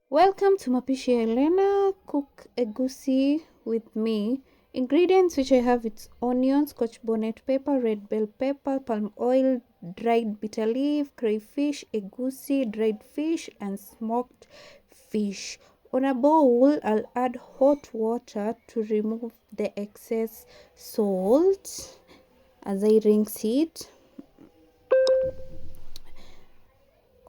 Welcome to Mapishi Elena. Cook egusi with me. Ingredients which I have: it's onions, scotch bonnet pepper, red bell pepper, palm oil, dried bitter leaf, crayfish, egusi, dried fish, and smoked fish. On a bowl, I'll add hot water to remove the excess salt as I rinse it.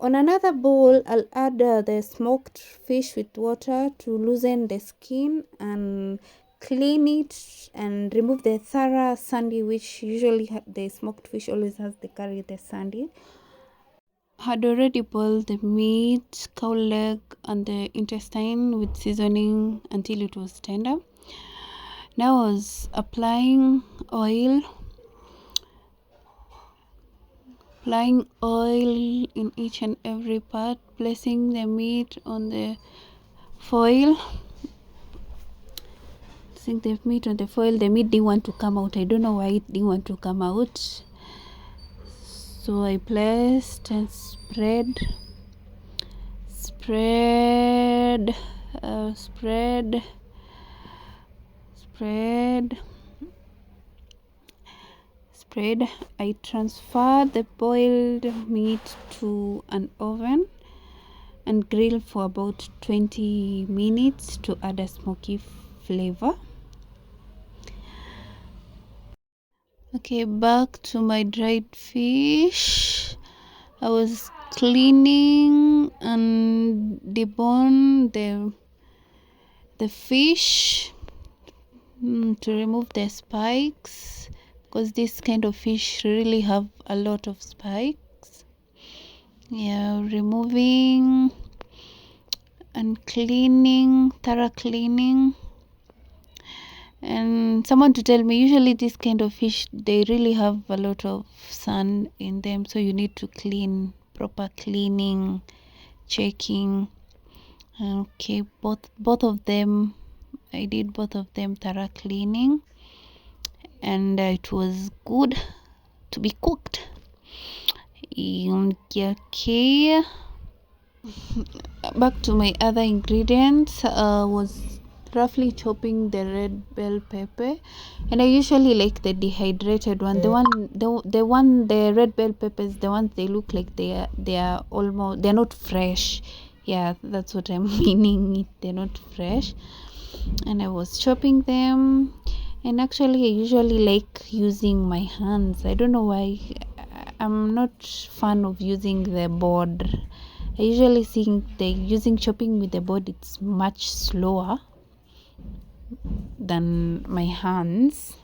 On another bowl, I'll add the smoked fish with water to loosen the skin and clean it and remove the thorough sandy, which usually the smoked fish always has the sandy. Had already boiled the meat, cowleg, and the intestine with seasoning until it was tender. Now I was applying oil in each and every part, placing the meat on the foil. Placing the meat on the foil. The meat didn't want to come out. I don't know why it didn't want to come out. So I placed and spread, I transferred the boiled meat to an oven and grill for about 20 minutes to add a smoky flavor. Okay, back to my dried fish. I was cleaning and debone the fish to remove the spikes, because this kind of fish really have a lot of spikes. Yeah, removing and cleaning, thorough cleaning. And someone to tell me, usually this kind of fish, they really have a lot of sand in them, so you need to clean, proper cleaning, checking. Okay, both of them, I did both of them thorough cleaning, and it was good to be cooked. Okay, back to my other ingredients. Was roughly chopping the red bell pepper, and I usually like the dehydrated one. The red bell peppers, the ones they look like they're not fresh. Yeah, that's what I'm meaning. They're not fresh. And I was chopping them, and actually I usually like using my hands. I don't know why. I'm not fan of using the board. I usually think chopping with the board, it's much slower than my hands.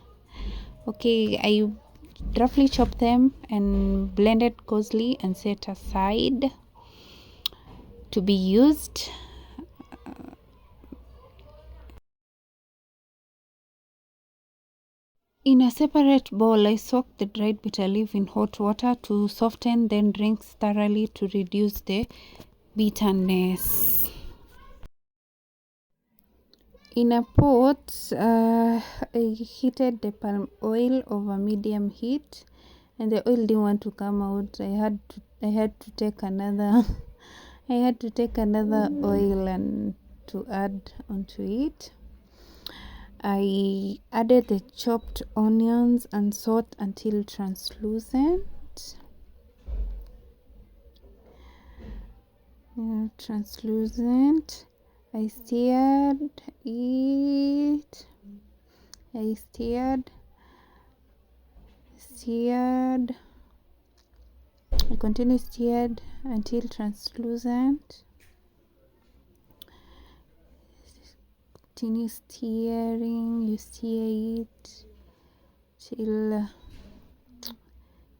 Okay, I roughly chopped them and blended coarsely and set aside to be used. In a separate bowl, I soaked the dried bitter leaf in hot water to soften, then rinse thoroughly to reduce the bitterness. In a pot, I heated the palm oil over medium heat, and the oil didn't want to come out. I had to take another oil and to add onto it. I added the chopped onions and salt until translucent. Translucent. I stirred it. I continued stirred until translucent. Continue stirring. You stir it till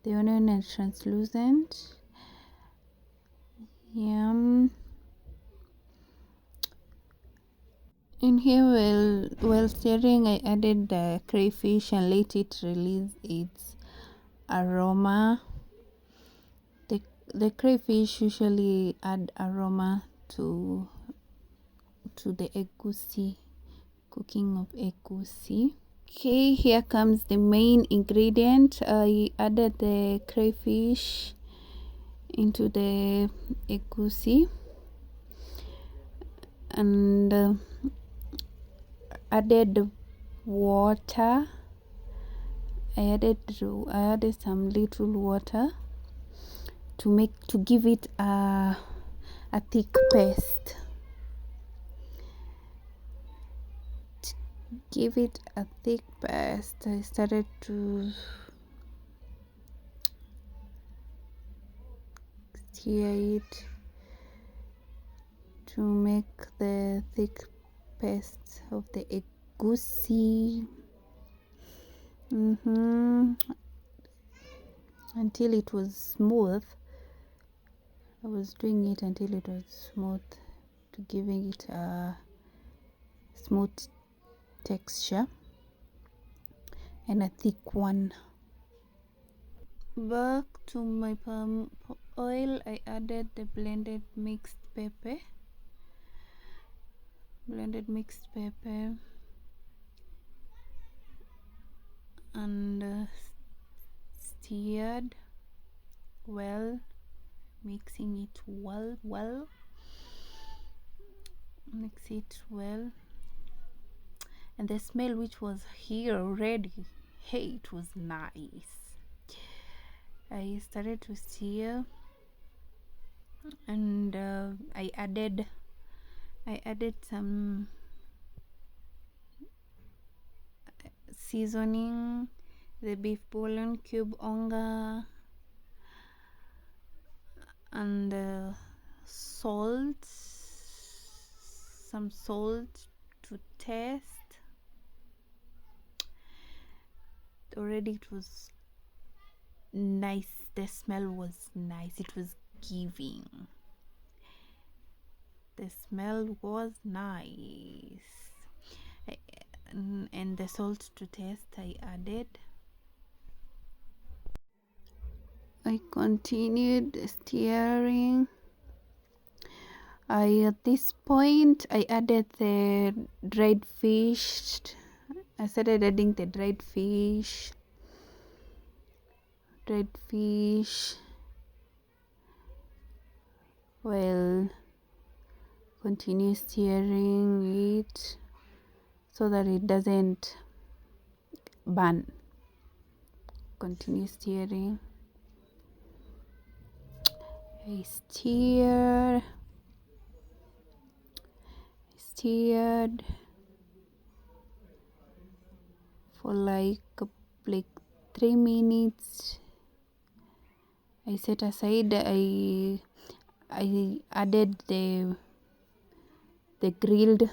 the onion is translucent. Yum. In here, while stirring, I added the crayfish and let it release its aroma. The crayfish usually add aroma to the egusi, cooking of egusi. Okay, here comes the main ingredient. I added the crayfish into the egusi. and added water. I added some little water to give it a thick paste. Give it a thick paste. I started to stir it to make the thick paste of the egusi. Until it was smooth. I was doing it until it was smooth, to giving it a smooth texture and a thick one. Back to my palm oil, I added the blended mixed pepper. And stirred well, mixing it well. Mix it well, and the smell which was here already, hey, it was nice. I started to stir, and I added some seasoning, the beef bouillon cube, onga, and salt, some salt to taste. Already it was nice. The smell was nice. It was giving. The smell was nice. And the salt to taste I added. I continued stirring. At this point I added the dried fish. I started adding the dried fish. Well, continue stirring it so that it doesn't burn. Continue stirring. I stirred for like 3 minutes. I set aside. I added the grilled.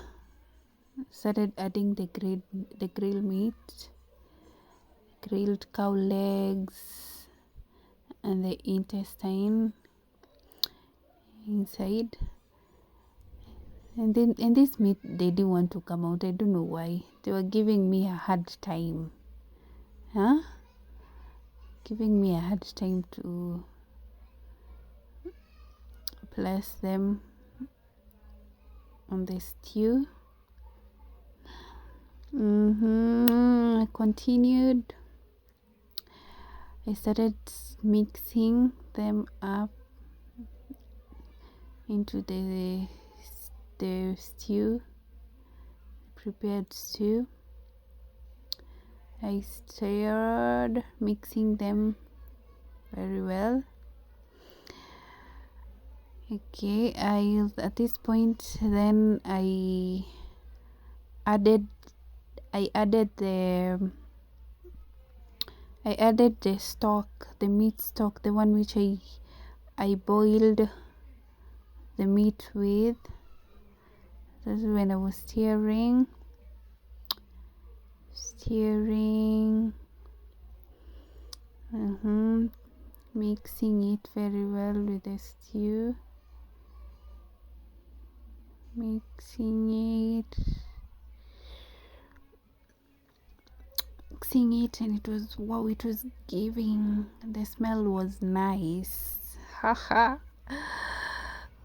Started adding the grilled meat, grilled cow legs, and the intestine inside. And then, and this meat, they didn't want to come out. I don't know why. They were giving me a hard time. Giving me a hard time to place them on the stew. I continued. I started mixing them up into the stew, prepared stew. I stirred, mixing them very well. Okay, at this point then I added the stock, the meat stock, the one which I boiled the meat with. That's when I was stirring, mixing it very well with the stew, mixing it, and it was, wow, it was giving. The smell was nice. Haha.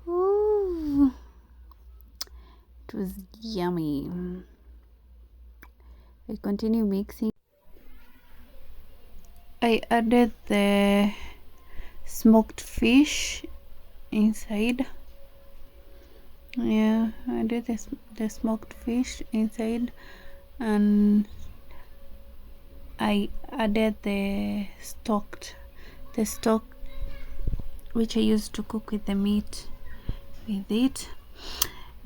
Ooh, it was yummy. I continue mixing. I added the smoked fish inside. Yeah, I did the smoked fish inside, and I added the stock which I used to cook with the meat with it.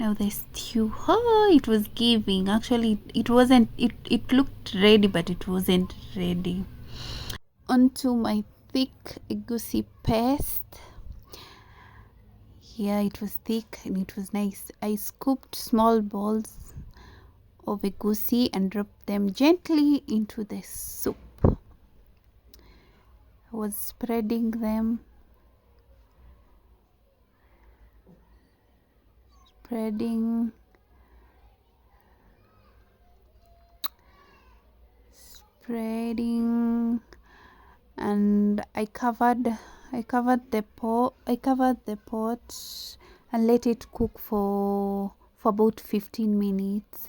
Now the stew, oh, it was giving. Actually, it wasn't, it looked ready, but it wasn't ready. Onto my thick egusi paste. Yeah, it was thick and it was nice. I scooped small balls of egusi and dropped them gently into the soup. I was spreading them, spreading, and I covered the pot and let it cook for about 15 minutes.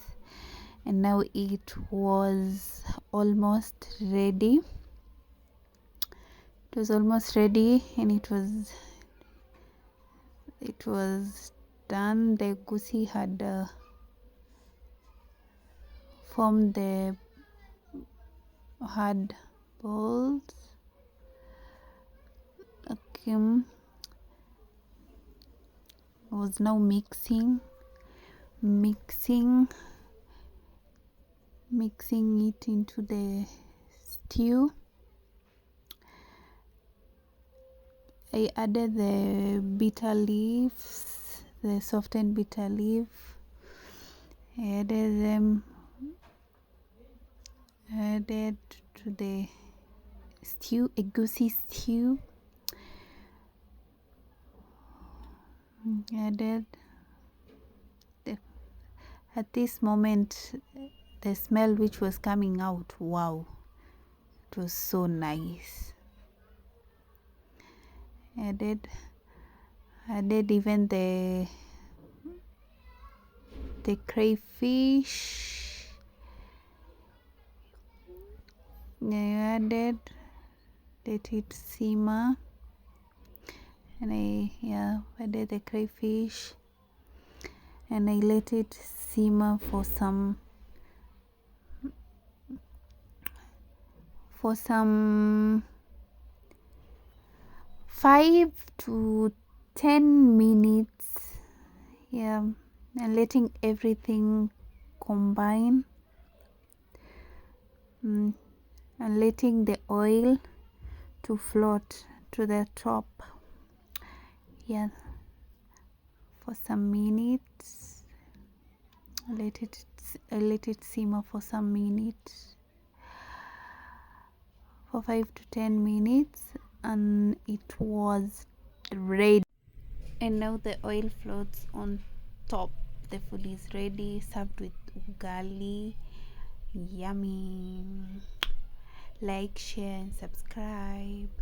And now it was almost ready. It was almost ready, and it was done. The egusi had formed the hard balls. Okay, I was now mixing it into the stew. I added the bitter leaves, the softened bitter leaf. I added to the stew, egusi stew. Added at this moment, the smell which was coming out, wow, it was so nice. Added even the crayfish. I added, let it simmer, and I added the crayfish, and I let it simmer for some 5 to 10 minutes. Yeah, and letting everything combine, and letting the oil to float to the top. Yeah, for some minutes. Let it simmer for some minutes, for 5 to 10 minutes, and it was ready. And now the oil floats on top. The food is ready, served with ugali. Yummy. Like, share, and subscribe.